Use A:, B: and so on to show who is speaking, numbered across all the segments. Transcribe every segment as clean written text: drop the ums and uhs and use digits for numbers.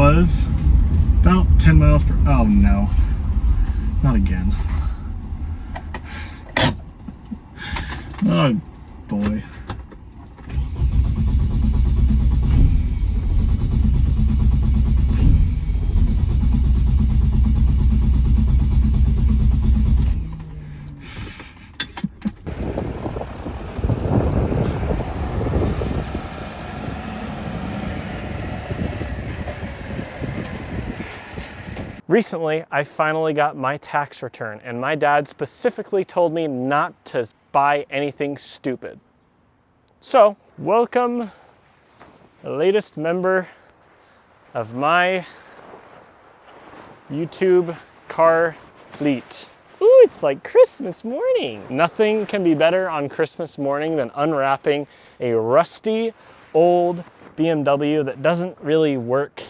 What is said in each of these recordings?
A: was about 10 miles per, oh no, not again. Oh boy. Recently, I finally got my tax return, and my dad specifically told me not to buy anything stupid. So, welcome the latest member of my YouTube car fleet. Ooh, it's like Christmas morning. Nothing can be better on Christmas morning than unwrapping a rusty, old BMW that doesn't really work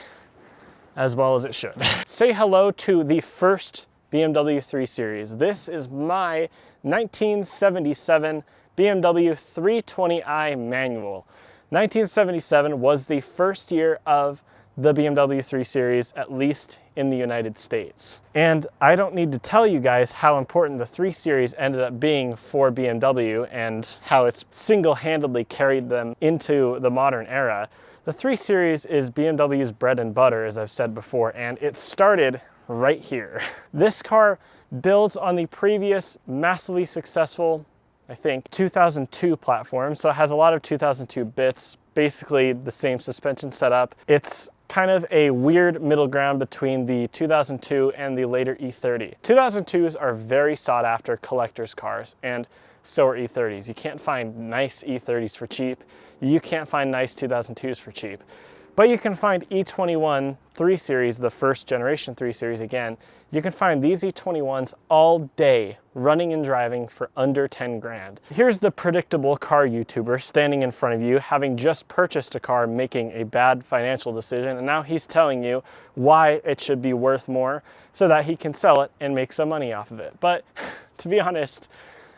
A: as well as it should. Say hello to the first BMW 3 Series. This is my 1977 BMW 320i manual. 1977 was the first year of the BMW 3 Series, at least in the United States. And I don't need to tell you guys how important the 3 Series ended up being for BMW and how it's single-handedly carried them into the modern era. The 3 Series is BMW's bread and butter, as I've said before, and it started right here. This car builds on the previous massively successful, I think, 2002 platform, so it has a lot of 2002 bits, basically the same suspension setup. It's kind of a weird middle ground between the 2002 and the later E30. 2002s are very sought after collector's cars, and so are E30s. You can't find nice E30s for cheap. You can't find nice 2002s for cheap. But you can find E21 3 Series, the first generation 3 Series again. You can find these E21s all day running and driving for under 10 grand. Here's the predictable car YouTuber standing in front of you, having just purchased a car, making a bad financial decision, and now he's telling you why it should be worth more so that he can sell it and make some money off of it. But to be honest,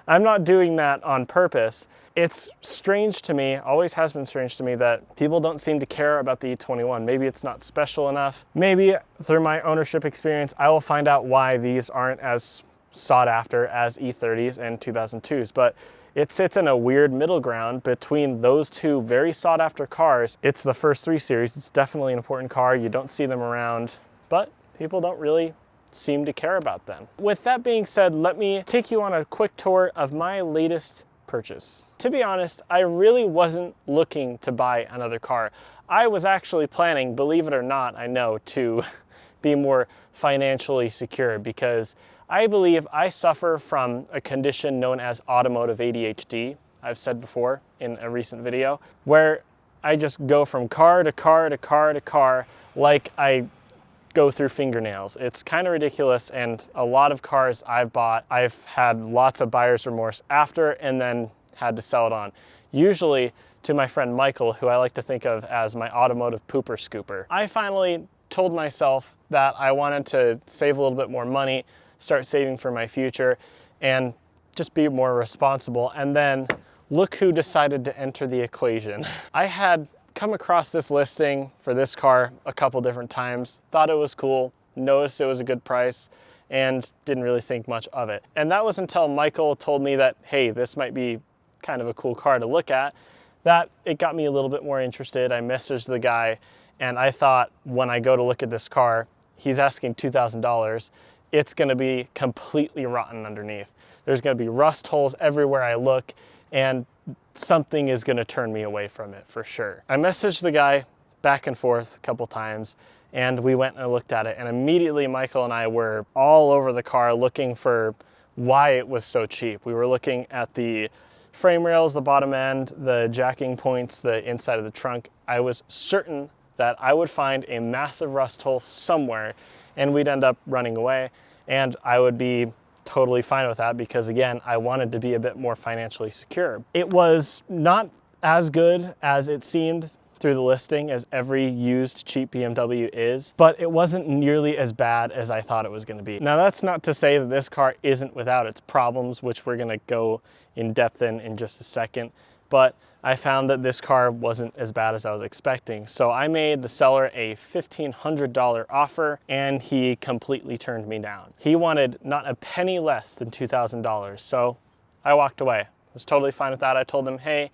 A: I'm not doing that on purpose. It's strange to me, always has been strange to me, that people don't seem to care about the E21. Maybe it's not special enough. Maybe through my ownership experience, I will find out why these aren't as sought after as E30s and 2002s. But it sits in a weird middle ground between those two very sought after cars. It's the first 3 Series. It's definitely an important car. You don't see them around, but people don't really seem to care about them. With that being said, let me take you on a quick tour of my latest purchase. To be honest, I really wasn't looking to buy another car. I was actually planning, believe it or not, I know, to be more financially secure, because I believe I suffer from a condition known as automotive ADHD. I've said before in a recent video, where I just go from car to car to car to car like I go through fingernails. It's kind of ridiculous, and a lot of cars I've bought, I've had lots of buyer's remorse after and then had to sell it on. Usually to my friend Michael, who I like to think of as my automotive pooper scooper. I finally told myself that I wanted to save a little bit more money, start saving for my future, and just be more responsible. And then look who decided to enter the equation. I had come across this listing for this car a couple different times, thought it was cool, noticed it was a good price, and didn't really think much of it. And that was until Michael told me that, hey, this might be kind of a cool car to look at, that it got me a little bit more interested. I messaged the guy, and I thought, when I go to look at this car, he's asking $2,000. It's gonna be completely rotten underneath. There's gonna be rust holes everywhere I look, and something is gonna turn me away from it for sure. I messaged the guy back and forth a couple times, and we went and looked at it, and immediately Michael and I were all over the car looking for why it was so cheap. We were looking at the frame rails, the bottom end, the jacking points, the inside of the trunk. I was certain that I would find a massive rust hole somewhere, and we'd end up running away, and I would be totally fine with that, because again, I wanted to be a bit more financially secure. It was not as good as it seemed through the listing, as every used cheap BMW is, but it wasn't nearly as bad as I thought it was going to be. Now, that's not to say that this car isn't without its problems, which we're going to go in depth in just a second, but I found that this car wasn't as bad as I was expecting. So I made the seller a $1,500 offer and he completely turned me down. He wanted not a penny less than $2,000. So I walked away. I was totally fine with that. I told him, hey,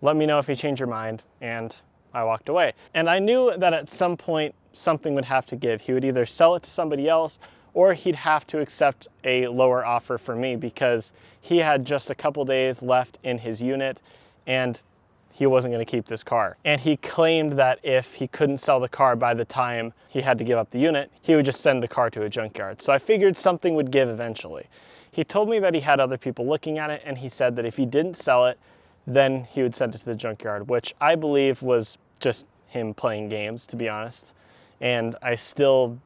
A: let me know if you change your mind, and I walked away. And I knew that at some point something would have to give. He would either sell it to somebody else or he'd have to accept a lower offer for me because he had just a couple days left in his unit and he wasn't going to keep this car. And he claimed that if he couldn't sell the car by the time he had to give up the unit, he would just send the car to a junkyard. So I figured something would give eventually. He told me that he had other people looking at it, and he said that if he didn't sell it, then he would send it to the junkyard, which I believe was just him playing games, to be honest. And I still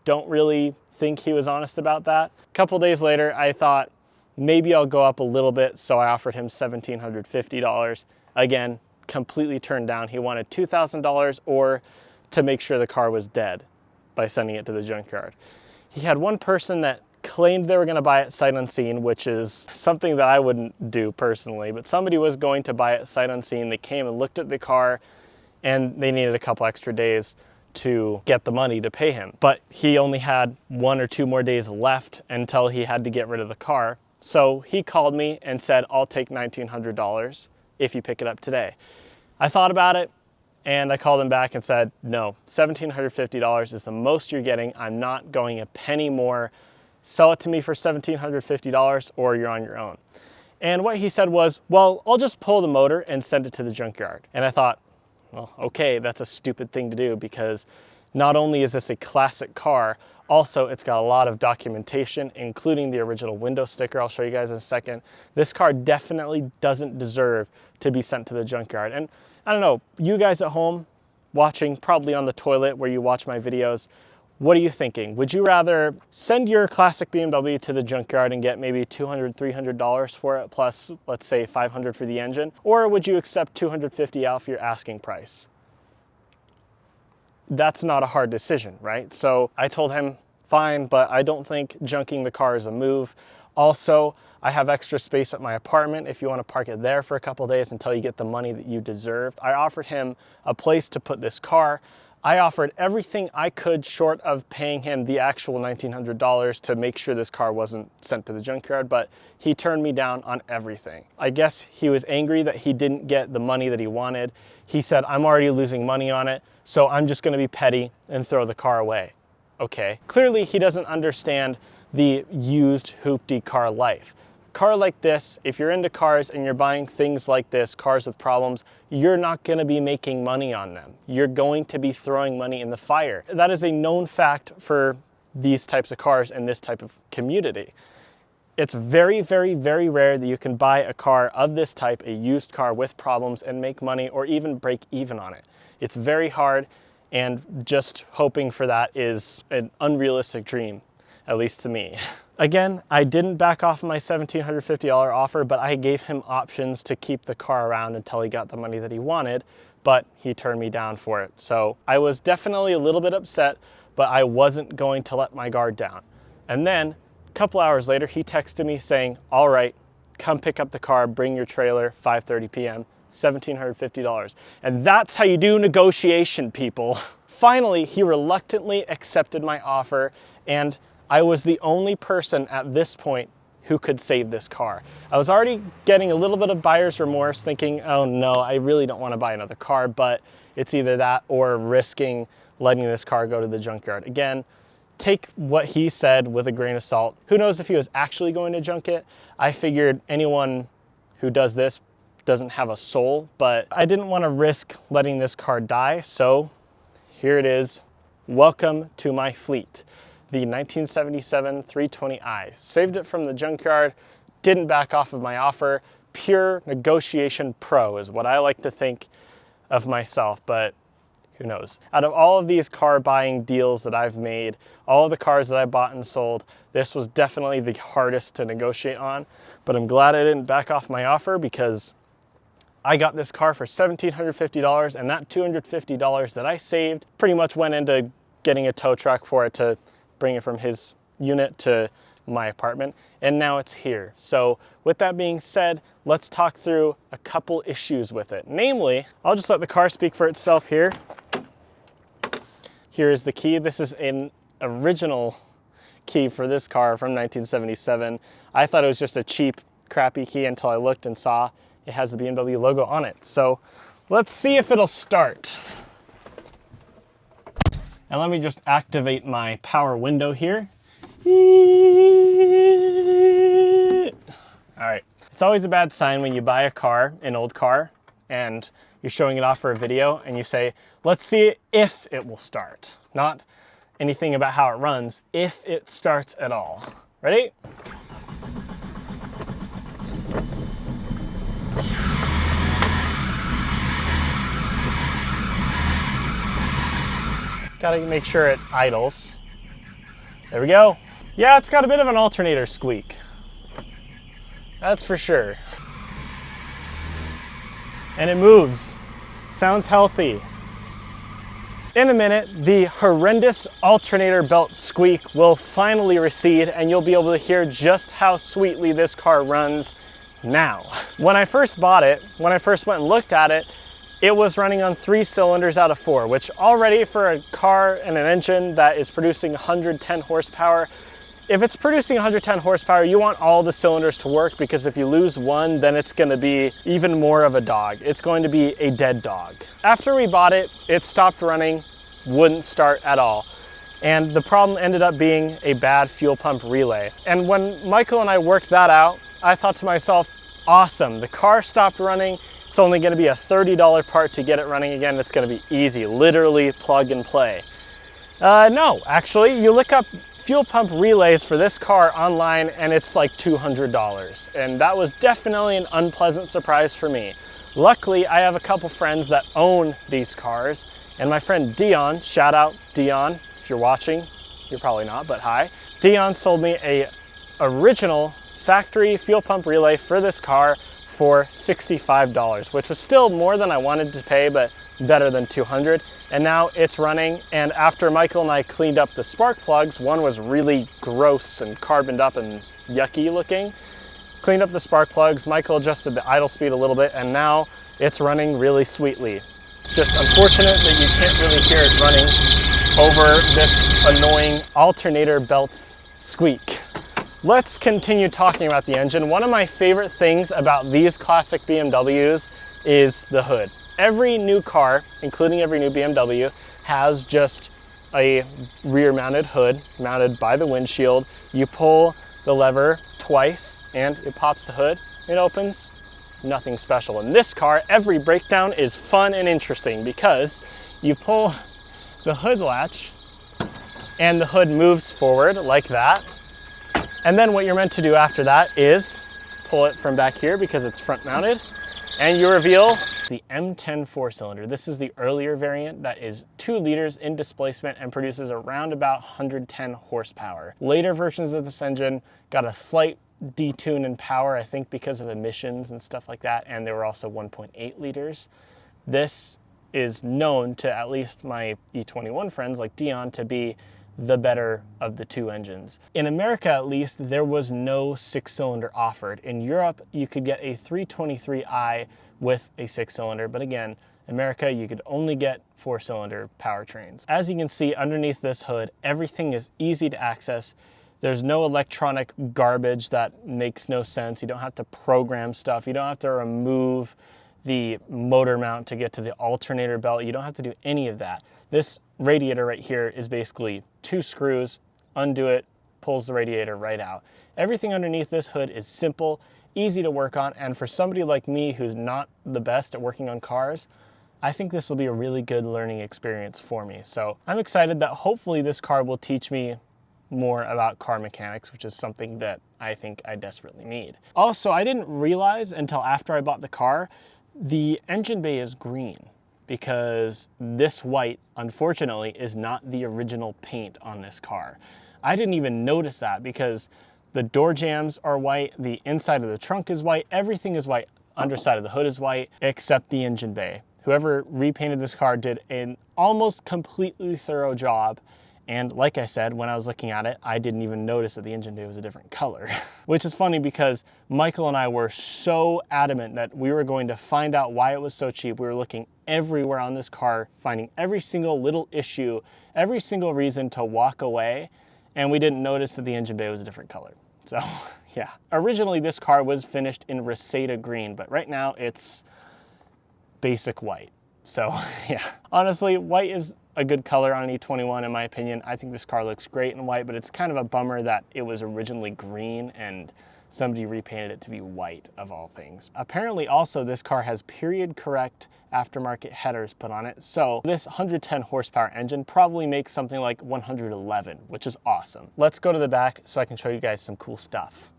A: don't really think he was honest about that. A couple days later, I thought maybe I'll go up a little bit, so I offered him $1,750. Again, completely turned down. He wanted $2,000 or to make sure the car was dead by sending it to the junkyard. He had one person that claimed they were going to buy it sight unseen, which is something that I wouldn't do personally, but somebody was going to buy it sight unseen. They came and looked at the car and they needed a couple extra days to get the money to pay him. But he only had 1 or 2 more days left until he had to get rid of the car. So he called me and said, I'll take $1,900 if you pick it up today. I thought about it and I called him back and said, no, $1,750 is the most you're getting. I'm not going a penny more. Sell it to me for $1,750 or you're on your own. And what he said was, well, I'll just pull the motor and send it to the junkyard. And I thought, well, okay, that's a stupid thing to do because not only is this a classic car, also it's got a lot of documentation, including the original window sticker. I'll show you guys in a second. This car definitely doesn't deserve to be sent to the junkyard. And I don't know, you guys at home watching, probably on the toilet where you watch my videos, what are you thinking? Would you rather send your classic BMW to the junkyard and get maybe $200, $300 for it, plus let's say $500 for the engine? Or would you accept $250 off your asking price? That's not a hard decision, right? So I told him, fine, but I don't think junking the car is a move. Also, I have extra space at my apartment if you want to park it there for a couple days until you get the money that you deserve. I offered him a place to put this car. I offered everything I could short of paying him the actual $1,900 to make sure this car wasn't sent to the junkyard, but he turned me down on everything. I guess he was angry that he didn't get the money that he wanted. He said, I'm already losing money on it, so I'm just gonna be petty and throw the car away. Okay, clearly he doesn't understand the used hoopty car life. Car like this, if you're into cars and you're buying things like this, cars with problems, you're not going to be making money on them. You're going to be throwing money in the fire. That is a known fact for these types of cars and this type of community. It's very, very, very rare that you can buy a car of this type, a used car with problems, and make money or even break even on it. It's very hard, and just hoping for that is an unrealistic dream, at least to me. Again, I didn't back off my $1,750 offer, but I gave him options to keep the car around until he got the money that he wanted, but he turned me down for it. So I was definitely a little bit upset, but I wasn't going to let my guard down. And then a couple hours later, he texted me saying, all right, come pick up the car, bring your trailer, 5:30 p.m., $1,750. And that's how you do negotiation, people. Finally, he reluctantly accepted my offer, and I was the only person at this point who could save this car. I was already getting a little bit of buyer's remorse, thinking, oh no, I really don't want to buy another car, but it's either that or risking letting this car go to the junkyard. Again, take what he said with a grain of salt. Who knows if he was actually going to junk it? I figured anyone who does this doesn't have a soul, but I didn't want to risk letting this car die, so here it is. Welcome to my fleet. The 1977 320i. Saved it from the junkyard, didn't back off of my offer. Pure negotiation pro is what I like to think of myself, but who knows? Out of all of these car buying deals that I've made, all of the cars that I bought and sold, this was definitely the hardest to negotiate on, but I'm glad I didn't back off my offer because I got this car for $1,750, and that $250 that I saved pretty much went into getting a tow truck for it to bring it from his unit to my apartment, and now it's here. So with that being said, let's talk through a couple issues with it. Namely, I'll just let the car speak for itself here. Here is the key. This is an original key for this car from 1977. I thought it was just a cheap, crappy key until I looked and saw it has the BMW logo on it. So let's see if it'll start. And let me just activate my power window here. All right, it's always a bad sign when you buy a car, an old car, and you're showing it off for a video and you say, let's see if it will start. Not anything about how it runs, if it starts at all. Ready? Gotta make sure it idles. There we go. Yeah, it's got a bit of an alternator squeak. That's for sure. And it moves. Sounds healthy. In a minute, the horrendous alternator belt squeak will finally recede and you'll be able to hear just how sweetly this car runs now. When I first bought it, when I first went and looked at it, it was running on 3 cylinders out of 4, which already for a car and an engine that is producing 110 horsepower, if it's producing 110 horsepower, you want all the cylinders to work, because if you lose one, then it's gonna be even more of a dog. It's going to be a dead dog. After we bought it, it stopped running, wouldn't start at all. And the problem ended up being a bad fuel pump relay. And when Michael and I worked that out, I thought to myself, awesome, the car stopped running. It's only gonna be a $30 part to get it running again. It's gonna be easy, literally plug and play. No, actually, you look up fuel pump relays for this car online and it's like $200. And that was definitely an unpleasant surprise for me. Luckily, I have a couple friends that own these cars, and my friend Dion, shout out Dion, if you're watching, you're probably not, but hi. Dion sold me a original factory fuel pump relay for this car for $65, which was still more than I wanted to pay, but better than $200. And now it's running. And after Michael and I cleaned up the spark plugs, one was really gross and carboned up and yucky looking. Cleaned up the spark plugs, Michael adjusted the idle speed a little bit, and now it's running really sweetly. It's just unfortunate that you can't really hear it running over this annoying alternator belts squeak. Let's continue talking about the engine. One of my favorite things about these classic BMWs is the hood. Every new car, including every new BMW, has just a rear-mounted hood mounted by the windshield. You pull the lever twice and it pops the hood. It opens. Nothing special. In this car, every breakdown is fun and interesting because you pull the hood latch and the hood moves forward like that. And then what you're meant to do after that is pull it from back here because it's front mounted, and you reveal the M10 4-cylinder. This is the earlier variant that is 2 liters in displacement and produces around about 110 horsepower. Later versions of this engine got a slight detune in power, I think because of emissions and stuff like that, and they were also 1.8 liters. This is known to at least my E21 friends like Dion to be the better of the 2 engines. In America, at least, there was no 6-cylinder offered. In Europe, you could get a 323i with a 6-cylinder, but again, America, you could only get 4-cylinder powertrains. As you can see underneath this hood, everything is easy to access. There's no electronic garbage that makes no sense. You don't have to program stuff. You don't have to remove the motor mount to get to the alternator belt. You don't have to do any of that. This radiator right here is basically 2 screws, undo it, pulls the radiator right out. Everything underneath this hood is simple, easy to work on, and for somebody like me who's not the best at working on cars, I think this will be a really good learning experience for me. So I'm excited that hopefully this car will teach me more about car mechanics, which is something that I think I desperately need. Also, I didn't realize until after I bought the car, the engine bay is green, because this white, unfortunately, is not the original paint on this car. I didn't even notice that because the door jambs are white, the inside of the trunk is white, everything is white, underside of the hood is white, except the engine bay. Whoever repainted this car did an almost completely thorough job, And like I said, when I was looking at it, I didn't even notice that the engine bay was a different color, which is funny because Michael and I were so adamant that we were going to find out why it was so cheap. We were looking everywhere on this car, finding every single little issue, every single reason to walk away, and we didn't notice that the engine bay was a different color. So yeah, originally this car was finished in Reseda green, but right now it's basic white. So yeah, honestly, white is a good color on an E21 in my opinion. I think this car looks great in white, but it's kind of a bummer that it was originally green and somebody repainted it to be white of all things. Apparently also this car has period correct aftermarket headers put on it. So this 110 horsepower engine probably makes something like 111, which is awesome. Let's go to the back so I can show you guys some cool stuff.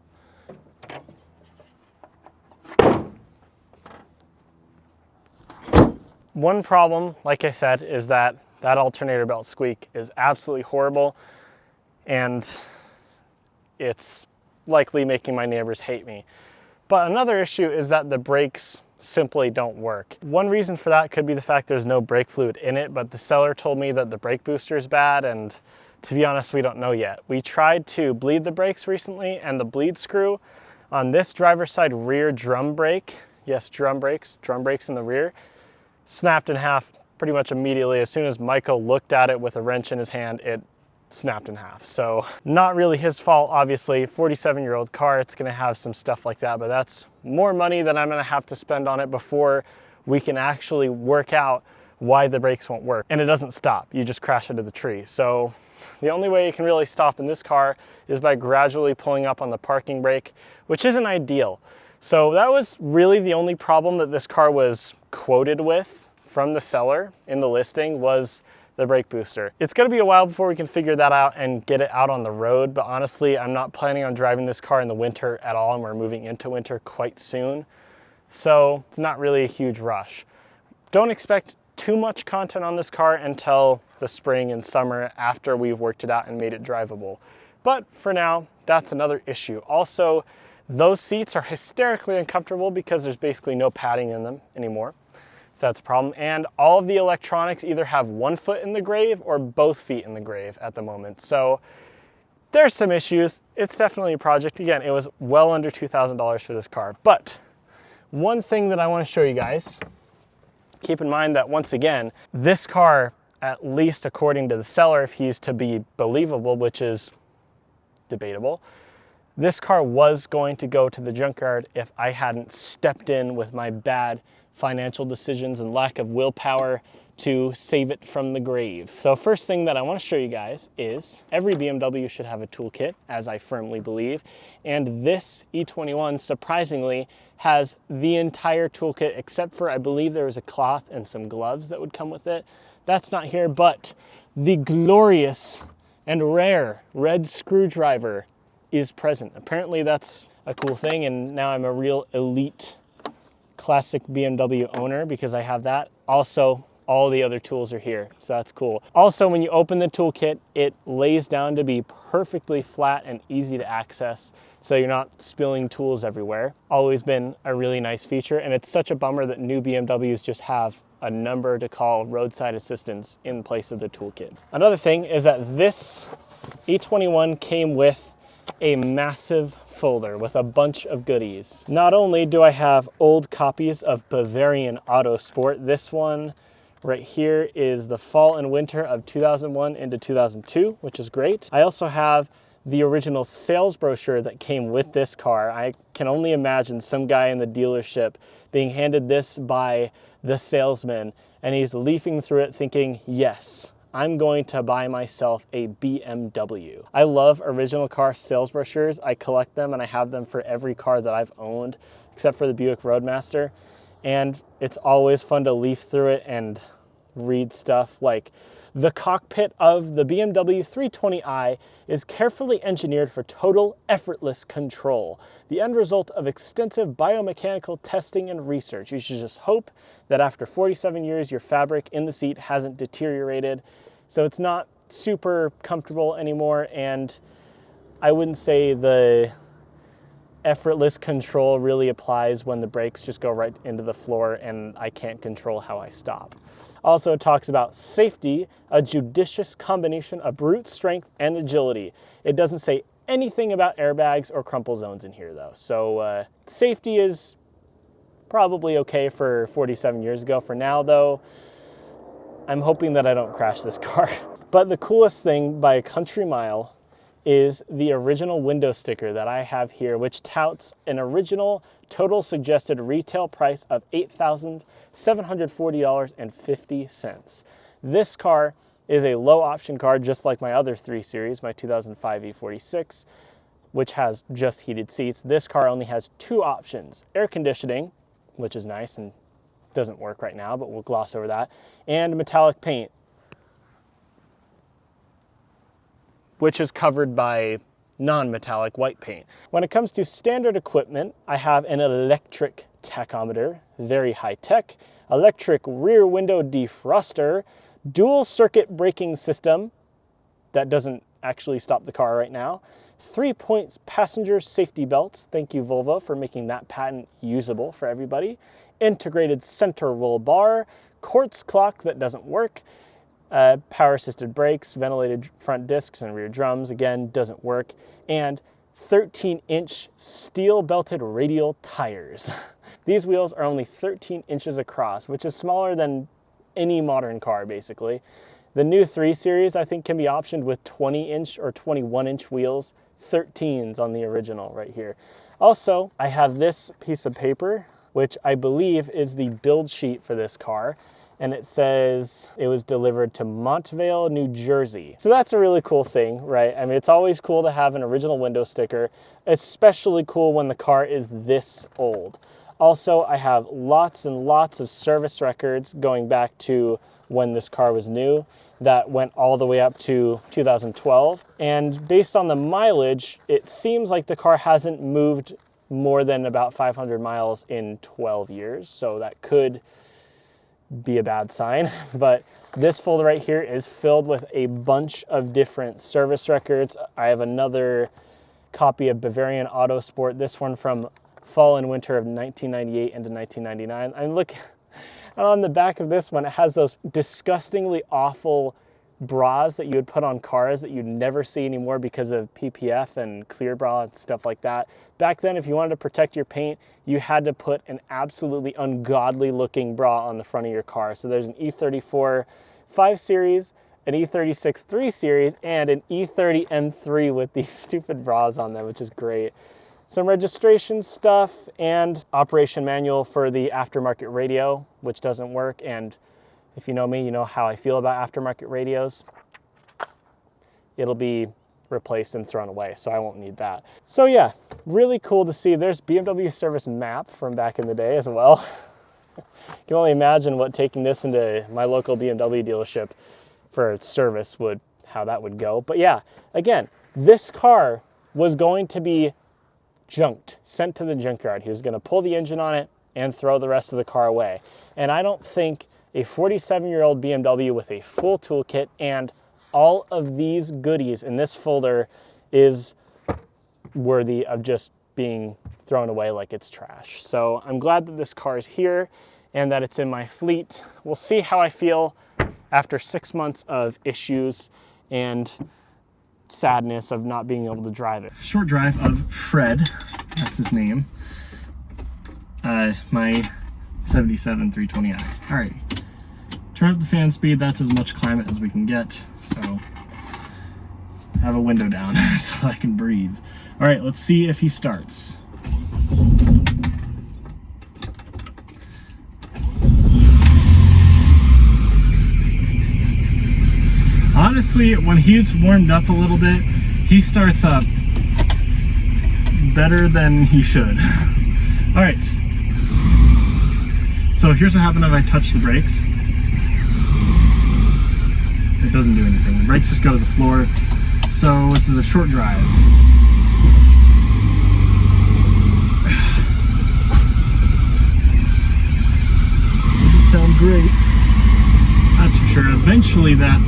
A: One problem, like I said, is that alternator belt squeak is absolutely horrible, and it's likely making my neighbors hate me. But another issue is that the brakes simply don't work. One reason for that could be the fact there's no brake fluid in it, but the seller told me that the brake booster is bad, and to be honest, we don't know yet. We tried to bleed the brakes recently, and the bleed screw on this driver's side rear drum brake, yes, drum brakes in the rear, snapped in half pretty much immediately. As soon as Michael looked at it with a wrench in his hand, it snapped in half. So not really his fault, obviously. 47-year-old car, it's gonna have some stuff like that, but that's more money than I'm gonna have to spend on it before we can actually work out why the brakes won't work. And it doesn't stop, you just crash into the tree. So the only way you can really stop in this car is by gradually pulling up on the parking brake, which isn't ideal. So that was really the only problem that this car was quoted with from the seller in the listing, was the brake booster. It's gonna be a while before we can figure that out and get it out on the road, but honestly, I'm not planning on driving this car in the winter at all, and we're moving into winter quite soon. So it's not really a huge rush. Don't expect too much content on this car until the spring and summer after we've worked it out and made it drivable. But for now, that's another issue. Also, those seats are hysterically uncomfortable because there's basically no padding in them anymore. So that's a problem. And all of the electronics either have one foot in the grave or both feet in the grave at the moment. So there's some issues. It's definitely a project. Again, it was well under $2,000 for this car. But one thing that I want to show you guys, keep in mind that once again, this car, at least according to the seller, if he's to be believable, which is debatable, this car was going to go to the junkyard if I hadn't stepped in with my bad financial decisions and lack of willpower to save it from the grave. So first thing that I want to show you guys is every BMW should have a toolkit, as I firmly believe, and this E21 surprisingly has the entire toolkit except for, I believe there was a cloth and some gloves that would come with it. That's not here, but the glorious and rare red screwdriver is present. Apparently that's a cool thing, and now I'm a real elite classic BMW owner because I have that. Also, all the other tools are here, so that's cool. Also, when you open the toolkit, it lays down to be perfectly flat and easy to access, so you're not spilling tools everywhere. Always been a really nice feature, and it's such a bummer that new BMWs just have a number to call roadside assistance in place of the toolkit. Another thing is that this E21 came with a massive folder with a bunch of goodies. Not only do I have old copies of Bavarian Autosport, this one right here is the fall and winter of 2001 into 2002, which is great. I also have the original sales brochure that came with this car. I can only imagine some guy in the dealership being handed this by the salesman, and he's leafing through it thinking, yes, I'm going to buy myself a BMW. I love original car sales brochures. I collect them, and I have them for every car that I've owned, except for the Buick Roadmaster. And it's always fun to leaf through it and read stuff like, the cockpit of the BMW 320i is carefully engineered for total effortless control, the end result of extensive biomechanical testing and research. You should just hope that after 47 years, your fabric in the seat hasn't deteriorated. So it's not super comfortable anymore, and I wouldn't say the effortless control really applies when the brakes just go right into the floor and I can't control how I stop. Also, it talks about safety, a judicious combination of brute strength and agility. It doesn't say anything about airbags or crumple zones in here though. So safety is probably okay for 47 years ago. For now though, I'm hoping that I don't crash this car. But the coolest thing by a country mile is the original window sticker that I have here, which touts an original total suggested retail price of $8,740.50. This car is a low option car, just like my other 3 Series, my 2005 E46, which has just heated seats. This car only has 2 options: air conditioning, which is nice and doesn't work right now, but we'll gloss over that, and metallic paint, which is covered by non-metallic white paint. When it comes to standard equipment, I have an electric tachometer, very high tech, electric rear window defroster, dual circuit braking system that doesn't actually stop the car right now, 3-point passenger safety belts, thank you Volvo for making that patent usable for everybody, integrated center roll bar, quartz clock that doesn't work, power assisted brakes, ventilated front discs and rear drums, again, doesn't work, and 13-inch steel belted radial tires. These wheels are only 13 inches across, which is smaller than any modern car, basically. The new 3 Series, I think, can be optioned with 20-inch or 21-inch wheels, 13s on the original right here. Also, I have this piece of paper, which I believe is the build sheet for this car. And it says it was delivered to Montvale, New Jersey. So that's a really cool thing, right? I mean, it's always cool to have an original window sticker, especially cool when the car is this old. Also, I have lots and lots of service records going back to when this car was new that went all the way up to 2012. And based on the mileage, it seems like the car hasn't moved more than about 500 miles in 12 years. So that could be a bad sign, but this folder right here is filled with a bunch of different service records. I have another copy of Bavarian Autosport, this one from fall and winter of 1998 into 1999. I'm looking on the back of this one, it has those disgustingly awful bras that you would put on cars that you'd never see anymore because of PPF and clear bra and stuff like that. Back then, if you wanted to protect your paint, you had to put an absolutely ungodly looking bra on the front of your car. So there's an E34 5 Series, an E36 3 Series, and an E30 M3 with these stupid bras on them, which is great. Some registration stuff and operation manual for the aftermarket radio, which doesn't work. And if you know me, you know how I feel about aftermarket radios. It'll be replaced and thrown away, so I won't need that. So yeah, really cool to see. There's BMW service map from back in the day as well. You can only imagine what taking this into my local BMW dealership for service how that would go. But yeah, again, this car was going to be junked, sent to the junkyard. He was going to pull the engine on it and throw the rest of the car away. And I don't think a 47-year-old BMW with a full toolkit and all of these goodies in this folder is worthy of just being thrown away like it's trash. So I'm glad that this car is here and that it's in my fleet. We'll see how I feel after 6 months of issues and sadness of not being able to drive it. Short drive of Fred, that's his name. My 77 320i. Alrighty. Turn up the fan speed, that's as much climate as we can get. So have a window down so I can breathe. All right, let's see if he starts. Honestly, when he's warmed up a little bit, he starts up better than he should. All right. So here's what happened if I touch the brakes. It doesn't do anything. The brakes just go to the floor. So this is a short drive. Doesn't sound great. That's for sure. Eventually that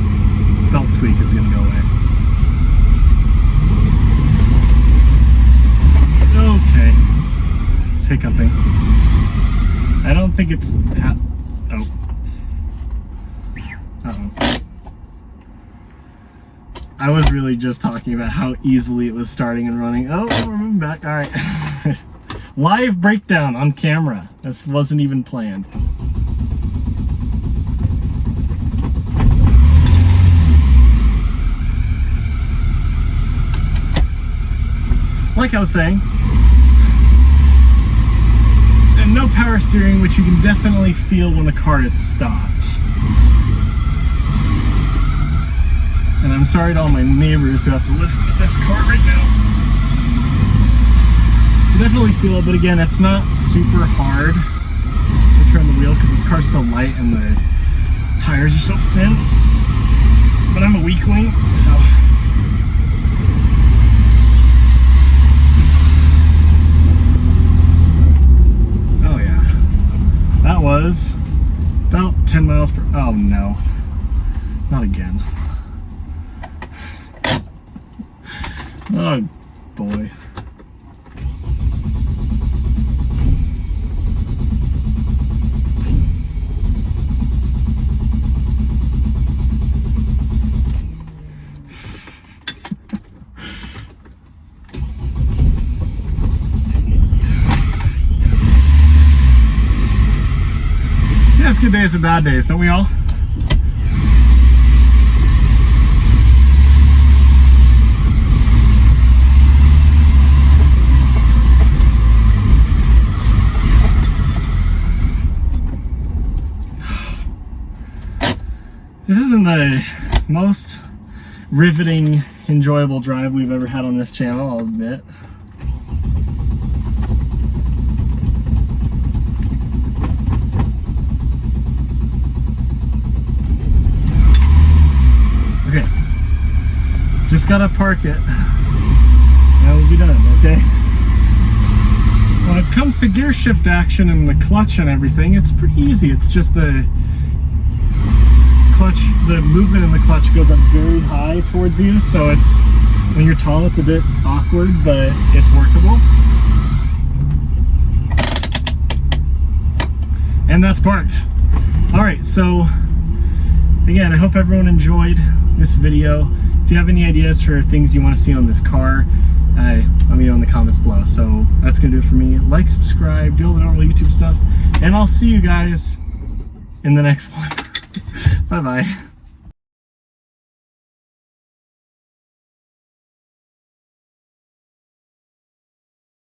A: belt squeak is going to go away. Okay. It's hiccuping. I don't think it's... Oh. Uh-oh. I was really just talking about how easily it was starting and running. Oh, we're moving back. All right. Live breakdown on camera. This wasn't even planned. Like I was saying, and no power steering, which you can definitely feel when the car is stopped. And I'm sorry to all my neighbors who have to listen to this car right now. You definitely feel it, but again, it's not super hard to turn the wheel because this car's so light and the tires are so thin. But I'm a weakling, so... Oh yeah. That was about 10 miles per... Oh no. Not again. Oh boy. Yeah, it's good days and bad days, don't we all? This isn't the most riveting, enjoyable drive we've ever had on this channel, I'll admit. Okay, just gotta park it, and we'll be done, okay? When it comes to gear shift action and the clutch and everything, it's pretty easy. It's just the clutch, the movement in the clutch goes up very high towards you, so it's, when you're tall, it's a bit awkward, but it's workable. And that's parked. All right, so again, I hope everyone enjoyed this video. If you have any ideas for things you want to see on this car, let me know in the comments below. So that's gonna do it for me. Like, subscribe, do all the normal YouTube stuff, and I'll see you guys in the next one. Bye-bye.